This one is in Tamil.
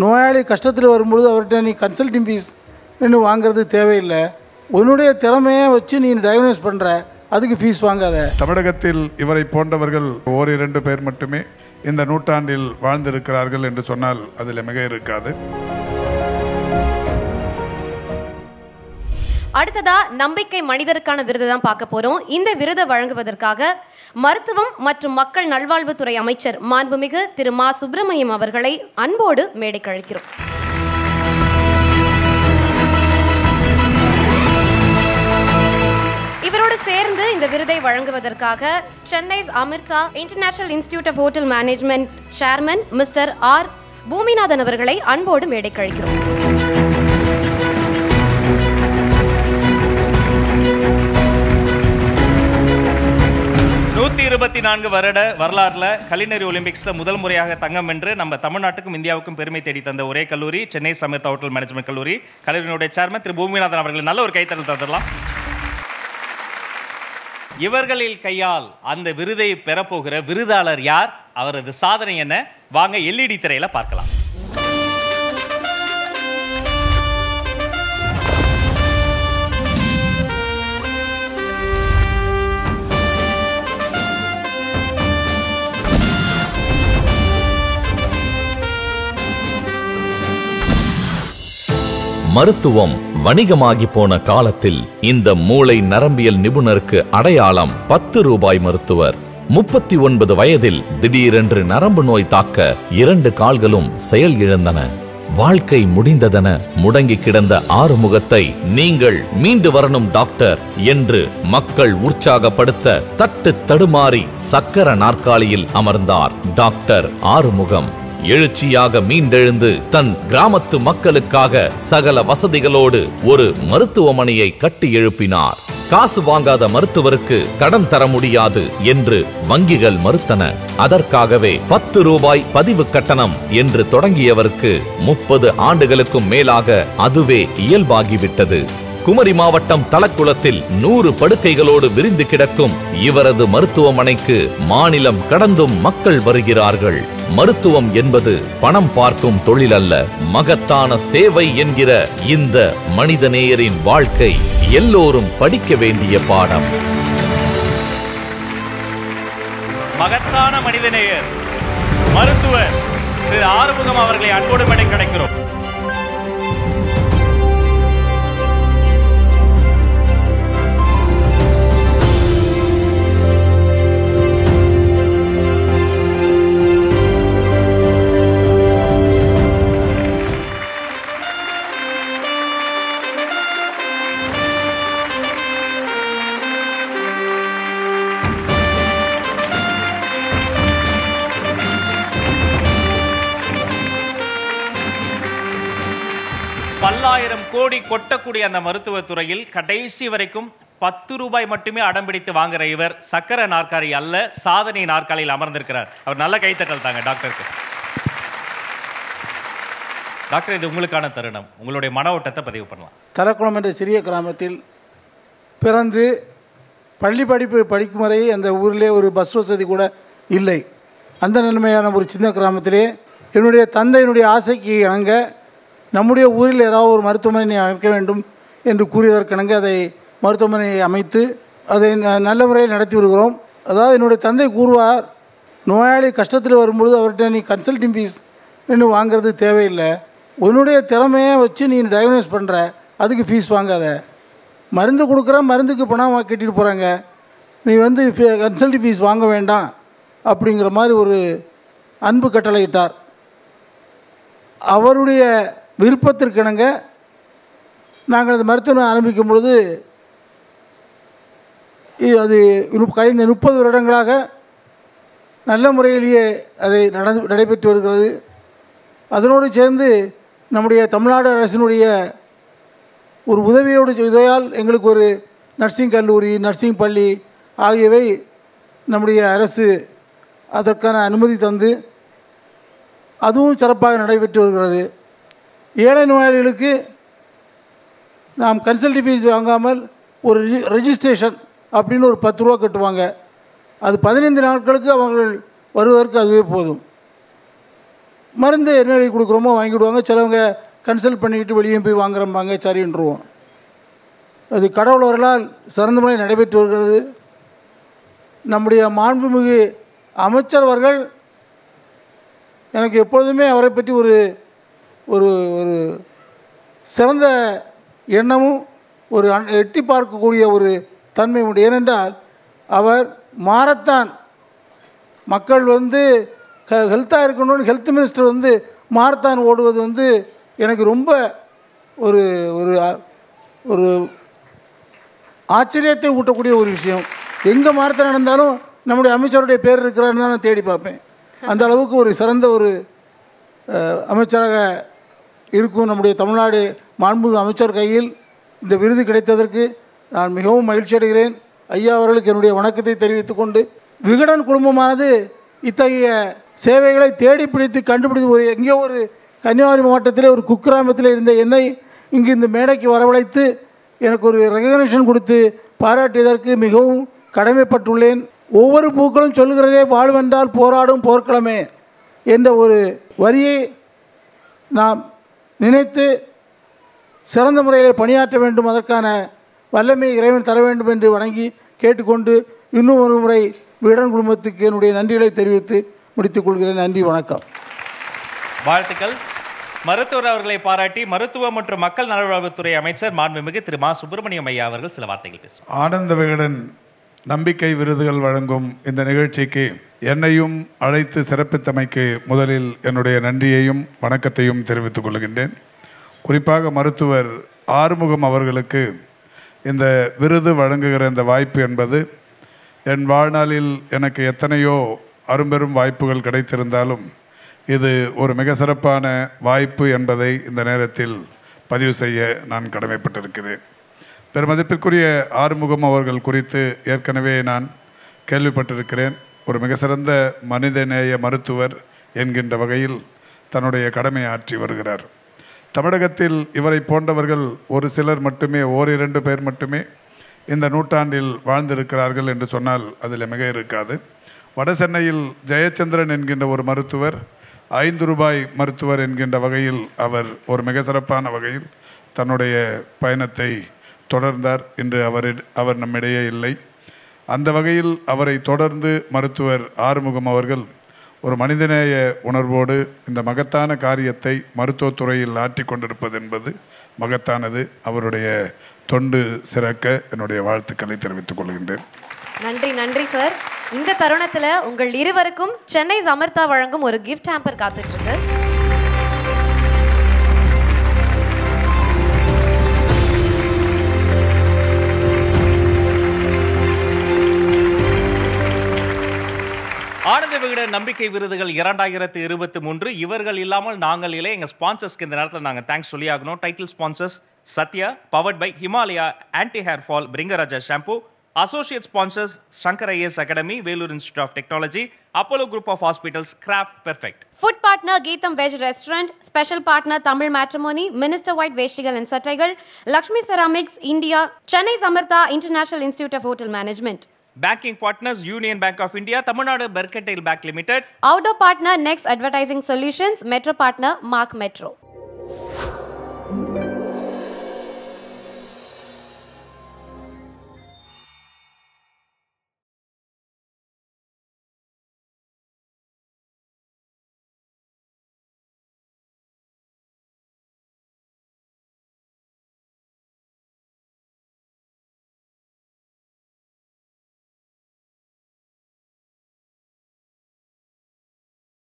நோயாளி கஷ்டத்தில் வரும்பொழுது அவர்கிட்ட நீ கன்சல்டிங் ஃபீஸ் இன்னும் வாங்கிறது தேவையில்லை. உன்னுடைய திறமையை வச்சு நீ டயக்னோஸ் பண்ணுற, அதுக்கு ஃபீஸ் வாங்காத. தமிழகத்தில் இவரை போன்றவர்கள் ஓரிரண்டு பேர் மட்டுமே இந்த நூற்றாண்டில் வாழ்ந்திருக்கிறார்கள் என்று சொன்னால் அதில் மிக இருக்காது. அடுத்ததா நம்பிக்கை மனிதருக்கான விருது தான் பார்க்க போறோம். இந்த விருதை வழங்குவதற்காக மருத்துவம் மற்றும் மக்கள் நல்வாழ்வுத்துறை அமைச்சர் மாண்புமிகு திரு மா சுப்பிரமணியம் அவர்களை அன்போடு மேடைக்கு அழைக்கிறோம். இவரோடு சேர்ந்து இந்த விருதை வழங்குவதற்காக Chennai Amrita International Institute of Hotel Management chairman mister R Boominathan அவர்களை அன்போடு மேடைக்கு அழைக்கிறோம். வருட வரலாறுல கலினரி ஒலிம்பிக்ஸ்ல முதல் முறையாக தங்கம் வென்று நம்ம தமிழ்நாட்டுக்கும் இந்தியாவுக்கும் பெருமை தேடி தந்த ஒரே கல்லூரி சென்னை அமிர்தா ஹோட்டல் மேனேஜ்மெண்ட் கல்லூரி. கல்லூரியினுடைய சேர்மன் திரு பூமிநாதன் அவர்கள் நல்ல ஒரு கைத்தறல் தந்துடலாம். இவர்களில் கையால் அந்த விருதை பெறப்போகிற விருதாளர் யார், அவரது சாதனை என்ன, வாங்க எல்இடி திரையில பார்க்கலாம். மருத்துவம் வணிகமாகி போன காலத்தில் இந்த மூளை நரம்பியல் நிபுணருக்கு அடையாளம் 10 ரூபாய் மருத்துவர். 39 வயதில் திடீரென்று நரம்பு நோய் தாக்க 2 கால்களும் செயல் இழந்தன. வாழ்க்கை முடிந்ததென முடங்கி கிடந்த ஆறுமுகத்தை நீங்கள் மீண்டு வரணும் டாக்டர் என்று மக்கள் உற்சாகப்படுத்த தட்டு தடுமாறி சக்கர நாற்காலியில் அமர்ந்தார் டாக்டர் ஆறுமுகம். எழுச்சியாக மீண்டெழுந்து தன் கிராமத்து மக்களுக்காக சகல வசதிகளோடு ஒரு மருத்துவமனையை கட்டி எழுப்பினார். காசு வாங்காத மருத்துவருக்கு கடன் தர முடியாது என்று வங்கிகள் மறுத்தன. அதற்காகவே 10 ரூபாய் பதிவு கட்டணம் என்று தொடங்கியவருக்கு 30 ஆண்டுகளுக்கும் மேலாக அதுவே இயல்பாகிவிட்டது. குமரி மாவட்டம் தலக்குளத்தில் 100 படுக்கைகளோடு விரிந்து கிடக்கும் இவரது மருத்துவமனைக்கு மாநிலம் கடந்தும் மக்கள் வருகிறார்கள். மருத்துவம் என்பது பணம் பார்க்கும் தொழில் அல்ல, மகத்தான சேவை என்கிற இந்த மனிதநேயரின் வாழ்க்கை எல்லோரும் படிக்க வேண்டிய பாடம். மகத்தான மனிதநேயர் மருத்துவர் திரு ஆறுமுகம் அவர்களை அன்போடு மேடை கிடைக்கிறோம். பல்லாயிரம் கோடி கொட்டக்கூடிய அந்த மருத்துவத்துறையில் கடைசி வரைக்கும் 10 ரூபாய் மட்டுமே அடம்பிடித்து வாங்குற இவர் சக்கர நாற்காலி அல்ல, சாதனை நாற்காலியில் அமர்ந்திருக்கிறார். அவர் நல்ல கைத்தட்டல் தாங்க டாக்டருக்கு. டாக்டர், இது உங்களுக்கான தருணம், உங்களுடைய மன ஓட்டத்தை பதிவு பண்ணலாம். தலக்குளம் என்ற சிறிய கிராமத்தில் பிறந்து பள்ளி படிப்பு படிக்கும் வரை அந்த ஊரிலே ஒரு பஸ் வசதி கூட இல்லை. அந்த நிலைமையான ஒரு சின்ன கிராமத்திலே என்னுடைய தந்தையினுடைய ஆசைக்கு இணங்க நம்முடைய ஊரில் ஏதாவது ஒரு மருத்துவமனை அமைக்க வேண்டும் என்று கூறியதற்கிணங்க அதை மருத்துவமனையை அமைத்து அதை நல்ல முறையில் நடத்தி வருகிறோம். அதாவது என்னுடைய தந்தை கூறுவார், நோயாளி கஷ்டத்தில் வரும்பொழுது அவர்கிட்ட நீ கன்சல்டிங் ஃபீஸ் இன்னும் வாங்கிறது தேவையில்லை, உன்னுடைய திறமையை வச்சு நீ டயக்னோஸ் பண்ணுற, அதுக்கு ஃபீஸ் வாங்காத. மருந்து கொடுக்குற, மருந்துக்கு பணம் கட்டிட்டு போகிறாங்க, நீ கன்சல்டிங் ஃபீஸ் வாங்க வேண்டாம் அப்படிங்கிற மாதிரி ஒரு அன்பு கட்டளையிட்டார். அவருடைய விருப்பத்திற்கிணங்க நாங்கள் அந்த மருத்துவமனை ஆரம்பிக்கும் பொழுது அது கழிந்த 30 வருடங்களாக நல்ல முறையிலேயே அதை நடைபெற்று வருகிறது. அதனோடு சேர்ந்து நம்முடைய தமிழ்நாடு அரசினுடைய ஒரு உதவியால் எங்களுக்கு ஒரு நர்சிங் கல்லூரி, நர்சிங் பள்ளி ஆகியவை நம்முடைய அரசு அதற்கான அனுமதி தந்து அதுவும் சிறப்பாக நடைபெற்று வருகிறது. ஏழை நோயாளிகளுக்கு நாம் கன்சல்டிங் ஃபீஸ் வாங்காமல் ஒரு ரெஜிஸ்ட்ரேஷன் அப்படின்னு ஒரு 10 ரூபா கட்டுவாங்க. அது 15 நாட்களுக்கு அவர்கள் வருவதற்கு அதுவே போதும். மருந்து என்ன எழுதி கொடுக்குறோமோ வாங்கிவிடுவாங்க. சிலவங்க கன்சல்ட் பண்ணிக்கிட்டு வெளியே போய் வாங்குறம்பாங்க, சரின்றுவோம். அது கடவுளவர்களால் சிறந்த முறை நடைபெற்று வருகிறது. நம்முடைய மாண்புமிகு அமைச்சர் அவர்கள் எனக்கு எப்பொழுதுமே அவரை பற்றி ஒரு ஒரு ஒரு சிறந்த எண்ணமும் ஒரு எட்டி பார்க்கக்கூடிய ஒரு தன்மை உண்டு. ஏனென்றால் அவர் மாரத்தான் மக்கள் ஹெல்த்தாக இருக்கணும்னு ஹெல்த் மினிஸ்டர் மாரத்தான் ஓடுவது எனக்கு ரொம்ப ஒரு ஒரு ஒரு ஆச்சரியத்தை ஊட்டக்கூடிய ஒரு விஷயம். எங்கே மாரத்தான் நடந்தாலும் நம்முடைய அமைச்சருடைய பேர் இருக்கிறாருன்னு தான் நான் தேடி பார்ப்பேன். அந்த அளவுக்கு ஒரு சிறந்த ஒரு அமைச்சராக இருக்கும் நம்முடைய தமிழ்நாடு மாண்புமிகு அமைச்சர் கையில் இந்த விருது கிடைத்ததற்கு நான் மிகவும் மகிழ்ச்சி அடைகிறேன். ஐயா அவர்களுக்கு என்னுடைய வணக்கத்தை தெரிவித்துக் கொண்டு, விகடன் குழுமமானது இத்தகைய சேவைகளை தேடி பிடித்து கண்டுபிடித்து எங்கேயோ ஒரு கன்னியாகுமரி மாவட்டத்திலே ஒரு குக்கிராமத்தில் இருந்த என்னை இங்கு இந்த மேடைக்கு வரவழைத்து எனக்கு ஒரு ரெகக்னேஷன் கொடுத்து பாராட்டியதற்கு மிகவும் கடமைப்பட்டுள்ளேன். ஒவ்வொரு பூக்களும் சொல்லுகிறதே வாழ்வென்றால் போராடும் போர்க்களமே என்ற ஒரு வரியை நாம் நினைத்து சிறந்த முறையில் பணியாற்ற வேண்டும். அதற்கான வல்லமை இறைவன் தர வேண்டும் என்று வணங்கி கேட்டுக்கொண்டு இன்னும் ஒரு முறை விகடன் குழுமத்துக்கு என்னுடைய நன்றிகளை தெரிவித்து முடித்துக் கொள்கிறேன். நன்றி, வணக்கம். வாழ்த்துக்கள். மருத்துவர் அவர்களை பாராட்டி மருத்துவ மற்றும் மக்கள் நல்வாழ்வுத்துறை அமைச்சர் மாண்புமிகு திரு மா சுப்பிரமணியம் ஐயா அவர்கள் சில வார்த்தைகள் பேசுவார். ஆனந்த விகடன் நம்பிக்கை விருதுகள் வழங்கும் இந்த நிகழ்ச்சிக்கு என்னையும் அழைத்து சிறப்பித்தமைக்கு முதலில் என்னுடைய நன்றியையும் வணக்கத்தையும் தெரிவித்துக் கொள்கின்றேன். குறிப்பாக மருத்துவர் ஆறுமுகம் அவர்களுக்கு இந்த விருது வழங்குகிற இந்த வாய்ப்பு என்பது என் வாழ்நாளில் எனக்கு எத்தனையோ அரும்பெரும் வாய்ப்புகள் கிடைத்திருந்தாலும் இது ஒரு மிக சிறப்பான வாய்ப்பு என்பதை இந்த நேரத்தில் பதிவு செய்ய நான் கடமைப்பட்டிருக்கிறேன். பெருமதிப்பிற்குரிய ஆறுமுகம் அவர்கள் குறித்து ஏற்கனவே நான் கேள்விப்பட்டிருக்கிறேன். ஒரு மிக சிறந்த மனிதநேய மருத்துவர் என்கின்ற வகையில் தன்னுடைய கடமையை ஆற்றி வருகிறார். தமிழகத்தில் இவரை போன்றவர்கள் ஒரு சிலர் மட்டுமே, ஓரிரண்டு பேர் மட்டுமே இந்த நூற்றாண்டில் வாழ்ந்திருக்கிறார்கள் என்று சொன்னால் அதில் மிக இருக்காது. வட சென்னையில் ஜெயச்சந்திரன் என்கின்ற ஒரு மருத்துவர் 5 ரூபாய் மருத்துவர் என்கின்ற வகையில் அவர் ஒரு மிக சிறப்பான வகையில் தன்னுடைய பயணத்தை தொடர்ந்தார். இன்று அவர் நம்மிடையே இல்லை. அந்த வகையில் அவரை தொடர்ந்து மருத்துவர் ஆறுமுகம் அவர்கள் ஒரு மனிதநேய உணர்வோடு இந்த மகத்தான காரியத்தை மருத்துவத்துறையில் ஆற்றி கொண்டிருப்பது என்பது மகத்தானது. அவருடைய தொண்டு சிறக்க என்னுடைய வாழ்த்துக்களை தெரிவித்துக் கொள்கின்றேன். நன்றி, நன்றி சார். இந்த தருணத்தில் உங்கள் இருவருக்கும் சென்னை சமர்த்தா வழங்கும் ஒரு கிஃப்ட் ஹேம்பர் காத்துட்டு இருக்கு. ஆனந்த விகடன் நம்பிக்கை விருதுகள் 2023 இவர்கள் இல்லாமல் நாங்கள் இல்லை. எங்கள் ஸ்பான்சர்ஸ்க்கு இந்த நேரத்தில் நாங்கள் தேங்க்ஸ் சொல்லி ஆகணும். Title sponsors Sathya, powered by Himalaya anti hair fall Bhringraj shampoo. Associate sponsors Shankar IAS academy, Vellore Institute of Technology, Apollo Group of Hospitals, Craft Perfect. Food partner Geetham veg restaurant, special partner Tamil Matrimony, Minister White வேஷ்டிகள் அண்ட் சட்டைகள், Lakshmi Ceramics India, Chennai Samartha International Institute of Hotel Management. Banking partners Union Bank of India, Tamil Nadu Mercantile Bank Limited. Outdoor partner Next Advertising Solutions, Metro partner Mark Metro.